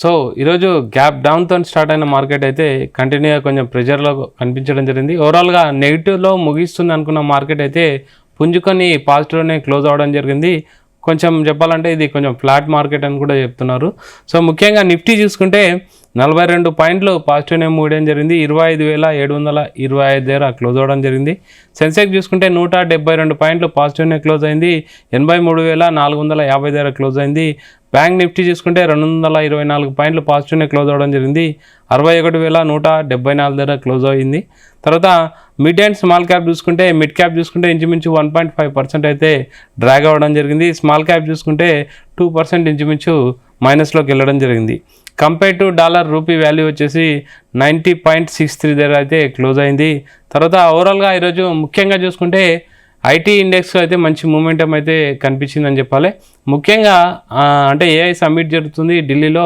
So ఈరోజు gap డౌన్తో start అయిన market అయితే కంటిన్యూగా కొంచెం ప్రెజర్లో కనిపించడం జరిగింది. ఓవరాల్గా నెగిటివ్లో ముగిస్తుంది అనుకున్న మార్కెట్ అయితే పుంజుకొని పాజిటివ్లోనే క్లోజ్ అవ్వడం జరిగింది. కొంచెం చెప్పాలంటే ఇది కొంచెం ఫ్లాట్ మార్కెట్ అని కూడా చెప్తున్నారు. సో ముఖ్యంగా నిఫ్టీ చూసుకుంటే 42 పాయింట్లు పాజిటివ్నే మూడేం జరిగింది. 25,725 దగ్గర క్లోజ్ అవ్వడం జరిగింది. సెన్సెక్స్ చూసుకుంటే 172 పాయింట్లు పాజిటివ్నే క్లోజ్ అయింది. 83,450 దగ్గర క్లోజ్ అయింది. బ్యాంక్ నిఫ్టీ చూసుకుంటే 224 పాయింట్లు పాజిటివ్నే క్లోజ్ అవ్వడం జరిగింది. 61,174 దగ్గర క్లోజ్ అయింది. తర్వాత మిడ్ అండ్ స్మాల్ క్యాప్ చూసుకుంటే మిడ్ క్యాప్ చూసుకుంటే ఇంచుమించు 1.5% అయితే డ్రాగ్ అవ్వడం జరిగింది. స్మాల్ క్యాప్ చూసుకుంటే 2% ఇంచుమించు మైనస్లోకి వెళ్ళడం జరిగింది. Compare to dollar rupee value వచ్చేసి 90.63 దగ్గర అయితే క్లోజ్ అయింది. తర్వాత ఓవరాల్గా ఈరోజు ముఖ్యంగా చూసుకుంటే ఐటీ ఇండెక్స్ అయితే మంచి మూమెంటం అయితే కనిపించిందని చెప్పాలి. ముఖ్యంగా అంటే ఏఐ సమ్మిట్ జరుగుతుంది ఢిల్లీలో.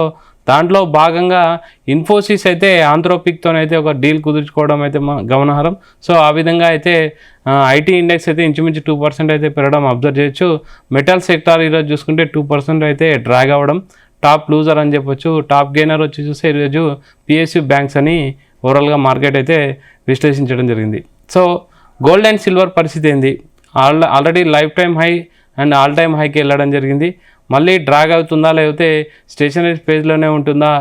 దాంట్లో భాగంగా ఇన్ఫోసిస్ అయితే ఆంథ్రోపిక్తోనైతే ఒక డీల్ కుదుర్చుకోవడం అయితే గమనార్హం. సో ఆ విధంగా అయితే ఐటీ ఇండెక్స్ అయితే ఇంచుమించు 2% అయితే పెరగడం అబ్జర్వ్ చేయొచ్చు. మెటల్ సెక్టార్ ఈరోజు చూసుకుంటే 2% అయితే డ్రాగ్ అవ్వడం, టాప్ లూజర్ అని చెప్పొచ్చు. టాప్ గెయినర్ వచ్చి చూస్తే ఈరోజు పిఎస్యూ బ్యాంక్స్ అని ఓవరాల్గా మార్కెట్ అయితే విశ్లేషించడం జరిగింది. సో గోల్డ్ అండ్ సిల్వర్ పరిస్థితి ఏంది? Already lifetime high and all time హైకి వెళ్ళడం జరిగింది. మళ్ళీ డ్రాగ్ అవుతుందా లేకపోతే స్టేషనరీ పేజ్లోనే ఉంటుందా,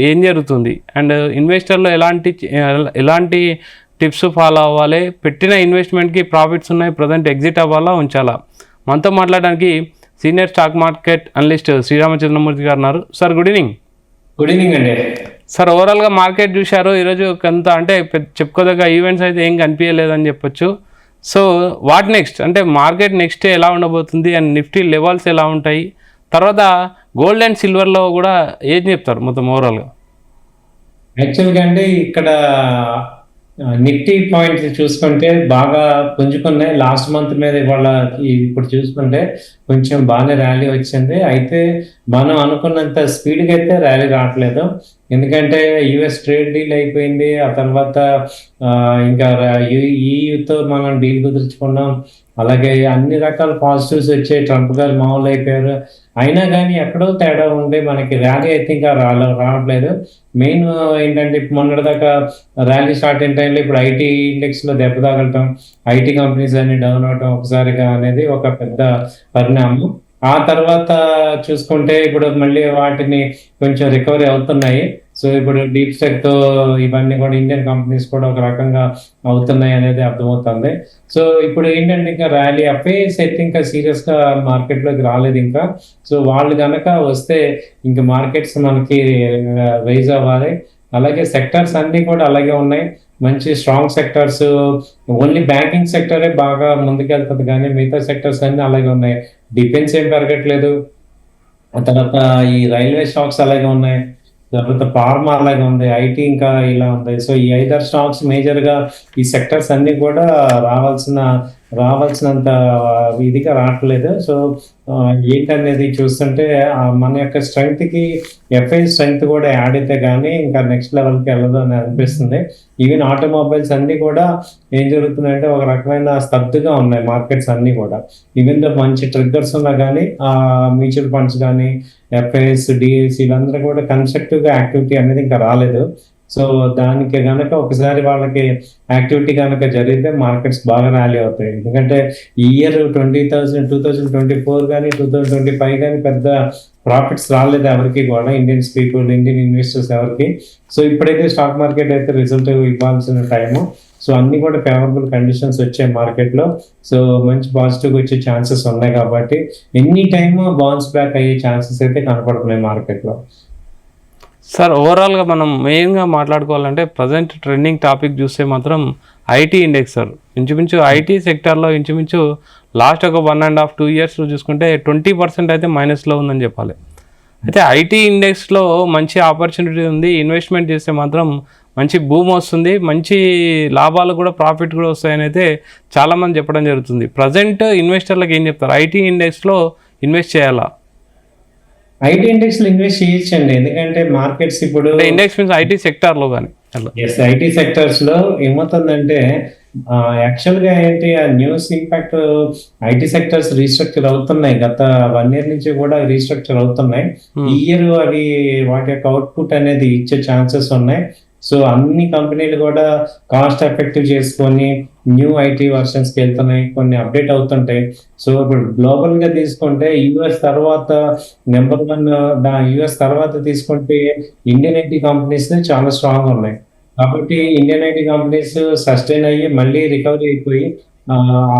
ఏం జరుగుతుంది? అండ్ ఇన్వెస్టర్లు ఎలాంటి టిప్స్ ఫాలో అవ్వాలి? పెట్టిన ఇన్వెస్ట్మెంట్కి ప్రాఫిట్స్ ఉన్నాయి, ప్రజెంట్ ఎగ్జిట్ అవ్వాలా ఉంచాలా? మనతో మాట్లాడడానికి senior stock market analyst Sriramachandramurthy గారు ఉన్నారు. Sir good evening. Good evening అండి. సార్ ఓవరాల్గా మార్కెట్ చూశారు ఈరోజు కొంత అంటే చెప్పుకోదగ్గ ఈవెంట్స్ అయితే ఏం కనిపించలేదని చెప్పొచ్చు. సో వాట్ నెక్స్ట్ అంటే మార్కెట్ నెక్స్ట్ ఎలా ఉండబోతుంది అండ్ నిఫ్టీ లెవెల్స్ ఎలా ఉంటాయి? తర్వాత గోల్డ్ అండ్ సిల్వర్లో కూడా ఏం చెప్తారు మొత్తం ఓవరాల్గా? యాక్చువల్గా అండి ఇక్కడ నిఫ్టీ పాయింట్స్ చూసుకుంటే బాగా పుంజుకున్నాయి. లాస్ట్ మంత్ మీద ఇవాళ ఇప్పుడు చూసుకుంటే కొంచెం బాగానే ర్యాలీ వచ్చింది. అయితే మనం అనుకున్నంత స్పీడ్గా అయితే ర్యాలీ రావట్లేదు. ఎందుకంటే యుఎస్ ట్రేడ్ డీల్ అయిపోయింది. ఆ తర్వాత ఇంకా ఈయూతో మనం డీల్ కుదుర్చుకున్నాం. అలాగే అన్ని రకాల పాజిటివ్స్ వచ్చాయి. ట్రంప్ గారు మామూలు అయిపోయారు. అయినా కానీ ఎక్కడో తేడా ఉంది. మనకి ర్యాలీ అయితే ఇంకా రావట్లేదు. మెయిన్ ఏంటంటే మొన్నటిదాకా ర్యాలీ స్టార్ట్ అయిన టైంలో ఇప్పుడు ఐటీ ఇండెక్స్లో దెబ్బ తగలటం, ఐటీ కంపెనీస్ అన్ని డౌన్ అవటం ఒకసారిగా అనేది ఒక పెద్ద పరిణామం. ఆ తర్వాత చూసుకుంటే ఇప్పుడు మళ్ళీ వాటిని కొంచెం రికవరీ అవుతున్నాయి. సో ఇప్పుడు డీప్ స్టెక్తో ఇవన్నీ కూడా ఇండియన్ కంపెనీస్ కూడా ఒక రకంగా అవుతున్నాయి అనేది అర్థమవుతుంది. సో ఇప్పుడు ఏంటంటే ఇంకా ర్యాలీ అఫేర్స్ అయితే ఇంకా సీరియస్గా మార్కెట్లోకి రాలేదు ఇంకా. సో వాళ్ళు కనుక వస్తే ఇంకా మార్కెట్స్ మనకి రైజ్ అవ్వాలి. అలాగే సెక్టర్స్ అన్నీ కూడా అలాగే ఉన్నాయి. మంచి స్ట్రాంగ్ సెక్టర్స్. ఓన్లీ బ్యాంకింగ్ సెక్టరే బాగా ముందుకెళ్తుంది కానీ మిగతా సెక్టర్స్ అన్నీ అలాగే ఉన్నాయి. డిఫెన్స్ ఏం పెరగట్లేదు. ఆ తర్వాత ఈ రైల్వే స్టాక్స్ అలాగే ఉన్నాయి. తర్వాత ఫార్మా అలాగే ఉంది. ఐటీ ఇంకా ఇలా ఉంది. సో ఈ 5 స్టాక్స్ మేజర్గా ఈ సెక్టర్స్ అన్నీ కూడా రావాల్సినంత ఇదిగా రావట్లేదు. సో ఏంటనేది చూస్తుంటే మన యొక్క స్ట్రెంగ్త్కి ఎఫ్ఐ స్ట్రెంగ్త్ కూడా యాడ్ అయితే కానీ ఇంకా నెక్స్ట్ లెవెల్కి వెళ్ళదు అని అనిపిస్తుంది. ఈవెన్ ఆటోమొబైల్స్ అన్నీ కూడా ఏం జరుగుతుందంటే ఒక రకమైన స్తబ్దుగా ఉన్నాయి మార్కెట్స్ అన్నీ కూడా. ఈవెన్ దో మంచి ట్రిగ్గర్స్ ఉన్నా కానీ మ్యూచువల్ ఫండ్స్ కానీ ఎఫ్ఐఎస్ డిఎస్ వీళ్ళందరూ కూడా కన్స్ట్రక్టివ్గా యాక్టివిటీ అనేది ఇంకా రాలేదు. సో దానికి కనుక ఒకసారి వాళ్ళకి యాక్టివిటీ కనుక జరిగితే మార్కెట్స్ బాగా ర్యాలీ అవుతాయి. ఎందుకంటే ఈ ఇయర్ 2024 కానీ 2025 కానీ పెద్ద ప్రాఫిట్స్ రాలేదు ఎవరికి కూడా, ఇండియన్ ఇన్వెస్టర్స్ ఎవరికి. సో ఇప్పుడైతే స్టాక్ మార్కెట్ అయితే రిజల్ట్ ఇవ్వాల్సిన టైము. సో అన్ని కూడా ఫేవరబుల్ కండిషన్స్ వచ్చాయి మార్కెట్లో. సో మంచి పాజిటివ్గా వచ్చే ఛాన్సెస్ ఉన్నాయి కాబట్టి ఎనీ టైమ్ బౌన్స్ బ్యాక్ అయ్యే ఛాన్సెస్ అయితే కనపడుతున్నాయి మార్కెట్లో. సార్ ఓవరాల్గా మనం మెయిన్గా మాట్లాడుకోవాలంటే ప్రజెంట్ ట్రెండింగ్ టాపిక్ చూస్తే మాత్రం ఐటీ ఇండెక్స్ సార్. ఇంచుమించు ఐటీ సెక్టార్లో ఇంచుమించు లాస్ట్ ఒక 1.5-2 years చూసుకుంటే 20% అయితే మైనస్లో ఉందని చెప్పాలి. అయితే ఐటీ ఇండెక్స్లో మంచి ఆపర్చునిటీ ఉంది. ఇన్వెస్ట్మెంట్ చేస్తే మాత్రం మంచి బూమ్ వస్తుంది, మంచి లాభాలు కూడా ప్రాఫిట్ కూడా వస్తాయని అయితే చాలామంది చెప్పడం జరుగుతుంది. ప్రజెంట్ ఇన్వెస్టర్లకు ఏం చెప్తారు? ఐటీ ఇండెక్స్లో ఇన్వెస్ట్ చేయాలా? ఐటీ ఇండెక్స్ లో ఇన్వెస్ట్ చేయొచ్చండి. ఎందుకంటే మార్కెట్స్ ఇప్పుడు ఇండెక్స్ మీన్స్ ఐటీ సెక్టార్ లో కానీ ఐటీ సెక్టర్స్ లో ఏమవుతుందంటే యాక్చువల్‌గా ఏంటి ఆ news impact IT sectors restructure అవుతున్నాయి. గత 1 ఇయర్ నుంచి కూడా రీస్ట్రక్చర్ అవుతున్నాయి. ఈ ఇయర్ అవి వాటి యొక్క అవుట్‌పుట్ అనేది ఇచ్చే ఛాన్సెస్ ఉన్నాయి. సో, అన్ని కంపెనీలు కూడా కాస్ట్ ఎఫెక్టివ్ చేసుకొని న్యూ ఐటీ వెర్షన్స్‌కి వెళ్తున్నాయి. కొన్ని అప్‌డేట్ అవుతుంటాయి. సో, ఇప్పుడు గ్లోబల్‌గా తీసుకుంటే యూఎస్ తర్వాత నంబర్ 1 యూఎస్ తర్వాత తీసుకుంటే ఇండియన్ ఐటీ కంపెనీస్ చాలా స్ట్రాంగ్‌గా ఉన్నాయి. కాబట్టి ఇండియన్ ఐటీ కంపెనీస్ సస్టైన్ అయ్యి మళ్ళీ రికవరీ అయిపోయి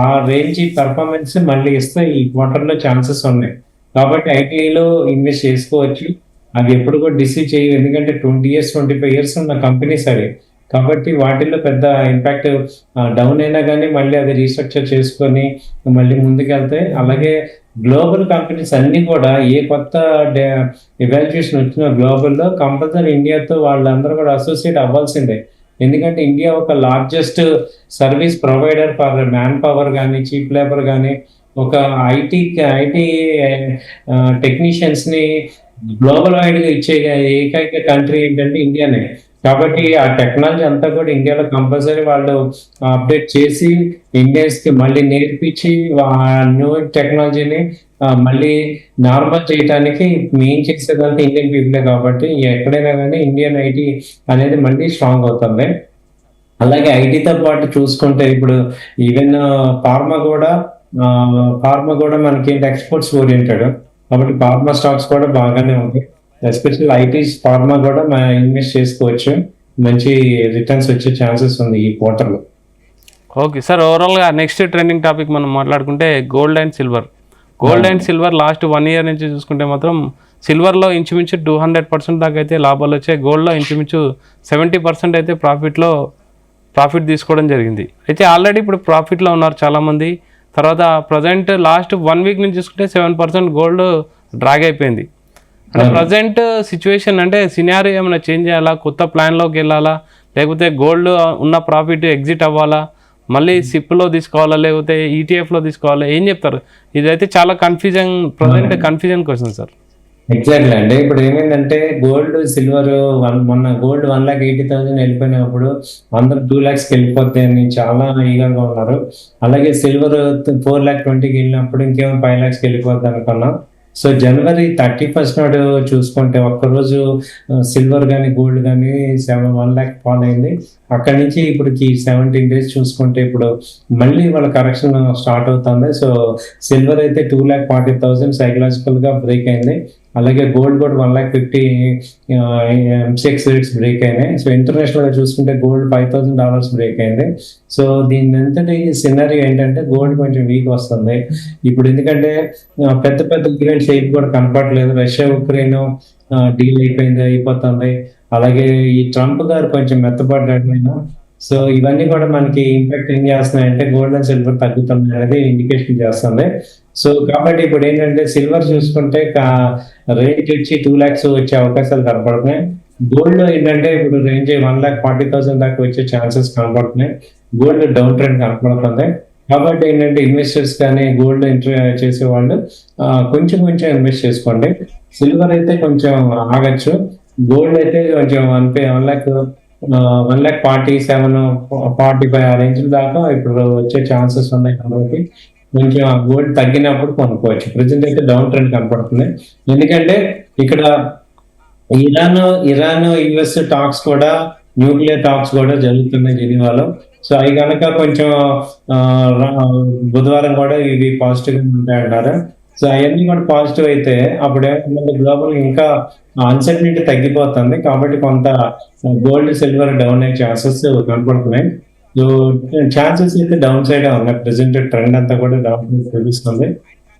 ఆ రేంజ్ పెర్ఫార్మెన్స్ మళ్ళీ ఇస్తే ఈ క్వార్టర్‌లో ఛాన్సెస్ ఉన్నాయి. కాబట్టి ఐటీలో ఇన్వెస్ట్ చేసుకోవచ్చు. అవి ఎప్పుడు కూడా డిసీవ్ చేయవు. ఎందుకంటే 20 ఇయర్స్, 25 ఇయర్స్ ఉన్న కంపెనీస్ అవి. కాబట్టి వాటిల్లో పెద్ద ఇంపాక్ట్ డౌన్ అయినా గానీ మళ్ళీ అది రీస్ట్రక్చర్ చేసుకొని మళ్ళీ ముందుకెళ్తాయి. అలాగే గ్లోబల్ కంపెనీస్ అన్నీ కూడా ఏ కొత్త డే ఎవాల్యుయేషన్ వచ్చినా గ్లోబల్‌లో కంపల్సరీ ఇండియాతో వాళ్ళందరూ కూడా అసోసియేట్ అవ్వాల్సిందే. ఎందుకంటే ఇండియా ఒక largest service provider for man power గానీ, చీప్ లేబర్ గానీ, ఒక ఐటీ టెక్నీషియన్స్‌ని గ్లోబల్ వైడ్‌గా ఇచ్చే ఏకైక కంట్రీ ఏంటంటే ఇండియానే. కాబట్టి ఆ టెక్నాలజీ అంతా కూడా ఇండియాలో కంపల్సరీ వాళ్ళు అప్డేట్ చేసి ఇండియన్స్‌కి మళ్ళీ నేర్పించి న్యూ టెక్నాలజీని మళ్ళీ నార్మల్ చేయటానికి మెయిన్ చేసేదంతా ఇండియన్ పీపులే కాబట్టి ఎక్కడైనా గానీ ఇండియన్ ఐటీ అనేది మళ్ళీ స్ట్రాంగ్ అవుతుంది. అలాగే ఐటీతో పాటు చూసుకుంటే ఇప్పుడు ఈవెన్ ఫార్మా కూడా మనకేంటి ఎక్స్‌పోర్ట్స్ ఓరియెంటెడ్. కాబట్టి ఫార్మా స్టాక్స్ కూడా బాగానే ఉంటాయి. ఎస్పెషల్లీ ఐటీస్ ఫార్మా కూడా ఇన్వెస్ట్ చేసుకోవచ్చు. మంచి రిటర్న్స్ వచ్చే ఛాన్సెస్ ఉంది ఈ క్వార్టర్‌లో. ఓకే సార్, ఓవరాల్గా నెక్స్ట్ ట్రెండింగ్ టాపిక్ మనం మాట్లాడుకుంటే gold and silver. Gold and silver last 1 year నుంచి చూసుకుంటే మాత్రం సిల్వర్లో ఇంచుమించు 200% దాకా అయితే లాభాలు వచ్చాయి. గోల్డ్లో ఇంచుమించు 70% అయితే ప్రాఫిట్ తీసుకోవడం జరిగింది. అయితే ఆల్రెడీ ఇప్పుడు ప్రాఫిట్లో ఉన్నారు చాలామంది. తర్వాత ప్రజెంట్ లాస్ట్ 1 వీక్ నుంచి చూసుకుంటే 7% గోల్డ్ డ్రాగ్ అయిపోయింది. అంటే ప్రజెంట్ సిచ్యువేషన్ అంటే సినారియో ఏమైనా చేంజ్ చేయాలా, కొత్త ప్లాన్లోకి వెళ్ళాలా, లేకపోతే గోల్డ్ ఉన్న ప్రాఫిట్ ఎగ్జిట్ అవ్వాలా, మళ్ళీ సిప్లో తీసుకోవాలా, లేకపోతే ఈటీఎఫ్లో తీసుకోవాలా, ఏం చెప్తారు? ఇదైతే చాలా కన్ఫ్యూజన్ క్వశ్చన్ సార్. ఎగ్జాక్ట్లీ అండి. ఇప్పుడు ఏమైందంటే గోల్డ్, సిల్వర్ మొన్న గోల్డ్ 1,80,000 వెళ్ళిపోయినప్పుడు అందరూ 2,00,000కి వెళ్ళిపోతాయని చాలా ఈగర్‌గా ఉన్నారు. అలాగే సిల్వర్ 4,20,000కి వెళ్ళినప్పుడు ఇంకేమో 5,00,000కి వెళ్ళిపోద్ది అనుకున్నాం. సో, జనవరి 31 నాడు చూసుకుంటే ఒక్కరోజు సిల్వర్ గానీ, గోల్డ్ గానీ 1,00,000 ఫాల్ అయింది. అక్కడి నుంచి ఇప్పటికి 17 డేస్ చూసుకుంటే ఇప్పుడు మళ్ళీ వాళ్ళ కరెక్షన్ స్టార్ట్ అవుతుంది. సో, సిల్వర్ అయితే 2,40,000 సైకలాజికల్‌గా బ్రేక్ అయింది. అలాగే గోల్డ్ కూడా 1,50,000 ఎంసెక్స్ రేట్స్ బ్రేక్ అయినాయి. సో, ఇంటర్నేషనల్‌గా చూసుకుంటే గోల్డ్ $5,000 బ్రేక్ అయింది. సో, దీనంతటి సినారియో ఏంటంటే గోల్డ్ కొంచెం వీక్ వస్తుంది. ఇప్పుడు ఎందుకంటే పెద్ద పెద్ద ఈవెంట్స్ ఏవి కూడా కనపడట్లేదు. రష్యా, ఉక్రెయిన్ డీల్ అయిపోతుంది. అలాగే ఈ ట్రంప్ గారు కొంచెం మెత్తబడ్డాడు ఆయన. సో, ఇవన్నీ కూడా మనకి ఇంపాక్ట్ ఏం చేస్తున్నాయంటే గోల్డ్ అండ్ సిల్వర్ తగ్గుతుంది అనేది ఇండికేషన్ చేస్తుంది. సో, కాబట్టి ఇప్పుడు ఏంటంటే సిల్వర్ చూసుకుంటే రేంజ్ వచ్చి 2,00,000 వచ్చే అవకాశాలు కనపడుతున్నాయి. గోల్డ్‌లో ఏంటంటే ఇప్పుడు రేంజ్ 1,40,000 దాకా వచ్చే ఛాన్సెస్ కనపడుతున్నాయి. గోల్డ్ డౌన్ ట్రెండ్ కనపడుతుంది. కాబట్టి ఏంటంటే ఇన్వెస్టర్స్ కానీ గోల్డ్ చేసేవాళ్ళు కొంచెం కొంచెం ఇన్వెస్ట్ చేసుకోండి. సిల్వర్ అయితే కొంచెం ఆగొచ్చు. గోల్డ్ అయితే కొంచెం 1,47, 45 ఆ రేంజ్ దాకా ఇప్పుడు వచ్చే ఛాన్సెస్ ఉన్నాయి కాబట్టి కొంచెం ఆ గోల్డ్ తగ్గినప్పుడు కొనుక్కోవచ్చు. ప్రెజెంట్ అయితే డౌన్ ట్రెండ్ కనపడుతుంది. ఎందుకంటే ఇక్కడ ఇరాన్, యూఎస్ టాక్స్ కూడా న్యూక్లియర్ టాక్స్ కూడా జరుగుతున్నాయి జెనీవాలో. సో, అవి గనక కొంచెం బుధవారం కూడా ఇవి పాజిటివ్‌గా ఉంటాయంటారు. సో, అయన్నీ కూడా పాజిటివ్ అయితే అప్పుడేమవుతుందంటే గ్లోబల్ ఇంకా అన్సర్టెనిటీ తగ్గిపోతుంది. కాబట్టి కొంత గోల్డ్, సిల్వర్ డౌన్ అయ్యే ఛాన్సెస్ కనపడుతున్నాయి. సో, ఛాన్సెస్ అయితే డౌన్ సైడే ఉన్నాయి. ప్రెజెంట్ ట్రెండ్ అంతా కూడా డౌన్ సైడ్ చూపిస్తుంది.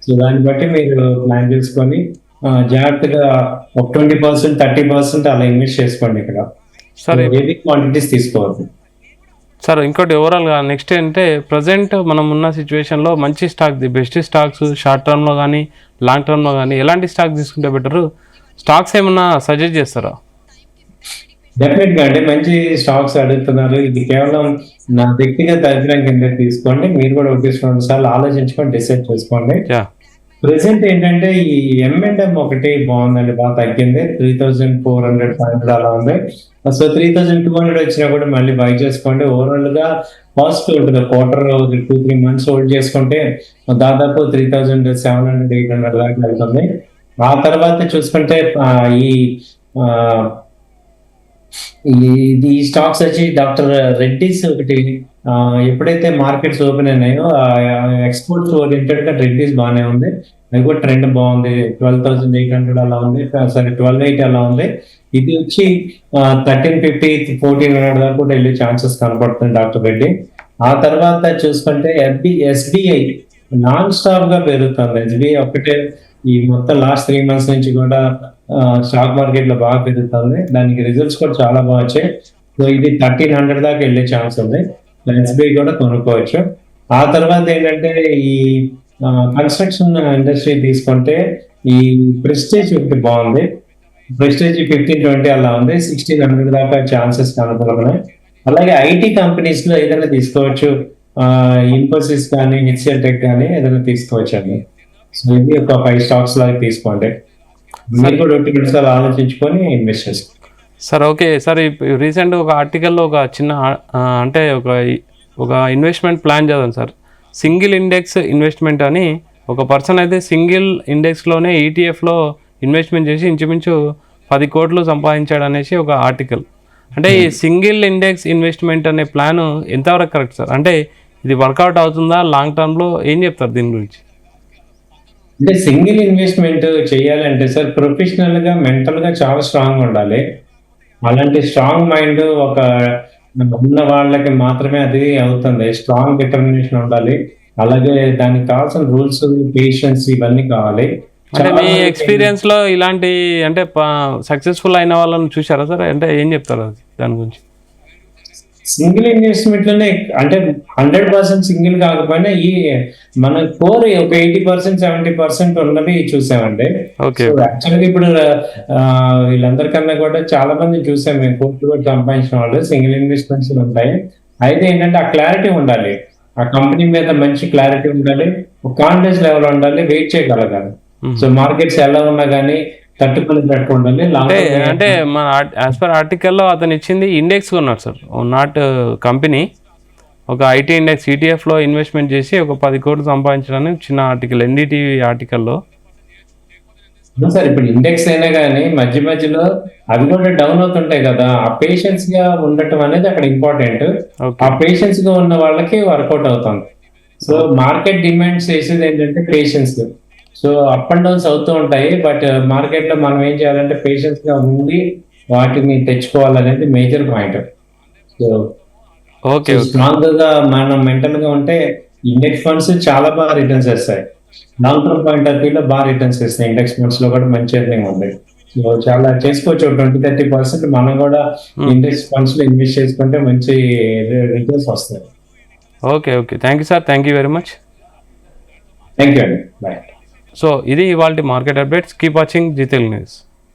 సో, దాన్ని బట్టి మీరు ప్లాన్ చేసుకొని జాగ్రత్తగా ఒక 20%, 30% అలా ఇన్వెస్ట్ చేసుకోండి ఇక్కడ. సరే హెవీ క్వాంటిటీస్ తీసుకోవద్దు. సార్, ఇంకోటి ఓవరాల్గా నెక్స్ట్ ఏంటంటే ప్రజెంట్ మనం ఉన్న సిచ్యువేషన్లో మంచి stock, the best stocks short టర్మ్లో కానీ లాంగ్ టర్మ్లో కానీ ఎలాంటి స్టాక్ తీసుకుంటే బెటరు? స్టాక్స్ ఏమన్నా సజెస్ట్ చేస్తారా? డెఫినెట్‌గా అంటే మంచి స్టాక్స్ అడుగుతున్నారు. ఇది కేవలం నా వ్యక్తిగత అభిప్రాయం కింద తీసుకోండి. మీరు కూడా 1, 2 సార్లు ఆలోచించుకొని డిసైడ్ చేసుకోండి. యా ప్రెసెంట్ ఏంటంటే ఈ M&M ఒకటి బాగుందండి, బాగా తగ్గింది. 3,400 500 అలా ఉంది. సో 3,200 వచ్చినా కూడా మళ్ళీ బై చేసుకోండి. ఓవరాల్ గా పాజిటివ్ ఉంటుంది. క్వార్టర్ 2-3 మంత్స్ హోల్డ్ చేసుకుంటే దాదాపు 3,700 800 దాకా వెళ్తుంది. ఆ తర్వాత చూసుకుంటే ఈ ఆ, ఈ స్టాక్స్ వచ్చి డాక్టర్ రెడ్డిస్ ఒకటి ఎప్పుడైతే మార్కెట్స్ ఓపెన్ అయినాయో ఎక్స్పోర్ట్స్ ఓరియంటెడ్ గా రెడ్డిస్ బాగానే ఉంది. అది కూడా ట్రెండ్ బాగుంది. 12,800 అలా ఉంది, సారీ 12,800 అలా ఉంది. ఇది వచ్చి 1350 1400 దాకా కూడా వెళ్ళే ఛాన్సెస్ కనపడుతుంది డాక్టర్ రెడ్డి. ఆ తర్వాత చూసుకుంటే SBI నాన్ స్టాప్ గా పెరుగుతుంది. SBI ఒకటే ఈ మొత్తం లాస్ట్ 3 months నుంచి కూడా స్టాక్ మార్కెట్ లో బాగా పెరుగుతుంది. దానికి రిజల్ట్స్ కూడా చాలా బాగా వచ్చాయి. సో ఇది 1300 దాకా వెళ్ళే ఛాన్స్ ఉంది. SBI కూడా కొనుక్కోవచ్చు. ఆ తర్వాత ఏంటంటే ఈ కన్స్ట్రక్షన్ ఇండస్ట్రీ తీసుకుంటే ఈ ప్రెస్టేజ్ ఒకటి బాగుంది. ప్రెస్టేజ్ 1520 అలా ఉంది. 1600 దాకా ఛాన్సెస్ కనపడుతున్నాయి. అలాగే ఐటీ కంపెనీస్ లో ఏదైనా తీసుకోవచ్చు. ఇన్ఫోసిస్ కానీ HCL టెక్ కానీ ఏదైనా తీసుకోవచ్చు అండి. సో ఇది ఒక 5 స్టాక్స్ లాగా తీసుకోండి. మీరు కూడా 2 నిమిషాలు ఆలోచించుకొని ఇన్వెస్ట్ చేసుకోండి. సార్ ఓకే సార్, రీసెంట్ ఒక ఆర్టికల్లో ఒక చిన్న అంటే ఒక ఇన్వెస్ట్మెంట్ ప్లాన్ చదివాను సార్. సింగిల్ ఇండెక్స్ ఇన్వెస్ట్మెంట్ అని ఒక పర్సన్ అయితే సింగిల్ ఇండెక్స్లోనే ETFలో ఇన్వెస్ట్మెంట్ చేసి ఇంచుమించు 10 కోట్లు సంపాదించాడు అనేసి ఒక ఆర్టికల్. అంటే ఈ సింగిల్ ఇండెక్స్ ఇన్వెస్ట్మెంట్ అనే ప్లాన్ ఎంతవరకు కరెక్ట్ సార్? అంటే ఇది వర్కౌట్ అవుతుందా లాంగ్ టర్మ్లో? ఏం చెప్తారు దీని గురించి? అంటే సింగిల్ ఇన్వెస్ట్మెంట్ చేయాలంటే సార్ ప్రొఫెషనల్ గా మెంటల్ గా చాలా స్ట్రాంగ్ ఉండాలి. అలాంటి స్ట్రాంగ్ మైండ్ ఒక ఉన్న వాళ్ళకి మాత్రమే అది అవుతుంది. స్ట్రాంగ్ డిటర్మినేషన్ ఉండాలి. అలాగే దానికి కావాల్సిన రూల్స్, పేషెన్స్ ఇవన్నీ కావాలి. అంటే మీ ఎక్స్పీరియన్స్ లో ఇలాంటి అంటే సక్సెస్ఫుల్ అయిన వాళ్ళని చూసారా సార్? అంటే ఏం చెప్తారు దాని గురించి? సింగిల్ ఇన్వెస్ట్మెంట్ లోనే అంటే 100% సింగిల్ కాకపోయినా ఈ మన కోర్ ఒక 80% 70% ఉన్నవి చూసామండి. ఓకే. యాక్చువల్గా ఇప్పుడు వీళ్ళందరికన్నా కూడా చాలా మంది చూసాం మేము, కోర్టు కూడా సంపాదించిన వాళ్ళు సింగిల్ ఇన్వెస్ట్మెంట్స్ ఉంటాయి. అయితే ఏంటంటే ఆ క్లారిటీ ఉండాలి, ఆ కంపెనీ మీద మంచి క్లారిటీ ఉండాలి, ఒక కాన్ఫిడెన్స్ లెవెల్ ఉండాలి, వెయిట్ చేయగలగాలి. సో మార్కెట్స్ ఎలా ఉన్నా కానీ తట్టుకునేటట్టు ఉండాలి. అంటే మన యాజ్ పర్ ఆర్టికల్లో అతను ఇచ్చింది ఇండెక్స్ కొన్నాడు సార్, నాట్ కంపెనీ. ఒక ఐటీ ఇండెక్స్ ETF లో ఇన్వెస్ట్మెంట్ చేసి ఒక 10 కోట్లు సంపాదించడానికి చిన్న ఆర్టికల్, NDTV ఆర్టికల్లో. సార్ ఇప్పుడు ఇండెక్స్ అయినా కానీ మధ్య మధ్యలో అవి కూడా డౌన్ అవుతుంటాయి కదా, ఆ పేషెన్స్ గా ఉండటం అనేది అక్కడ ఇంపార్టెంట్. ఆ పేషెన్స్ గా ఉన్న వాళ్ళకి వర్కౌట్ అవుతుంది. సో మార్కెట్ డిమాండ్స్ చేసేది ఏంటంటే patience. So up and downs అవుతూ ఉంటాయి, బట్ మార్కెట్ లో మనం ఏం చేయాలంటే పేషెన్స్ గా ఉండి వాటిని తెచ్చుకోవాలనేది major point. So okay, strong గా మనం మెంటల్ గా ఉంటే ఇండెక్స్ ఫండ్స్ చాలా బాగా రిటర్న్స్ చేస్తాయి. లాంగ్ టర్మ్ పాయింట్ ఆఫ్ వ్యూలో బాగా రిటర్న్స్ చేస్తాయి. ఇండెక్స్ ఫండ్స్ లో కూడా మంచి ఎర్నింగ్ ఉంది. సో చాలా చేసుకోవచ్చు. 20-30% మనం కూడా ఇండెక్స్ ఫండ్స్ లో ఇన్వెస్ట్ చేసుకుంటే మంచి రిటర్న్స్ వస్తాయి. Okay okay, thank you sir, thank you very much. Thank you అండి, బాయ్. సో ఇది ఇవాల్టి market updates. Keep watching Zee Telugu news.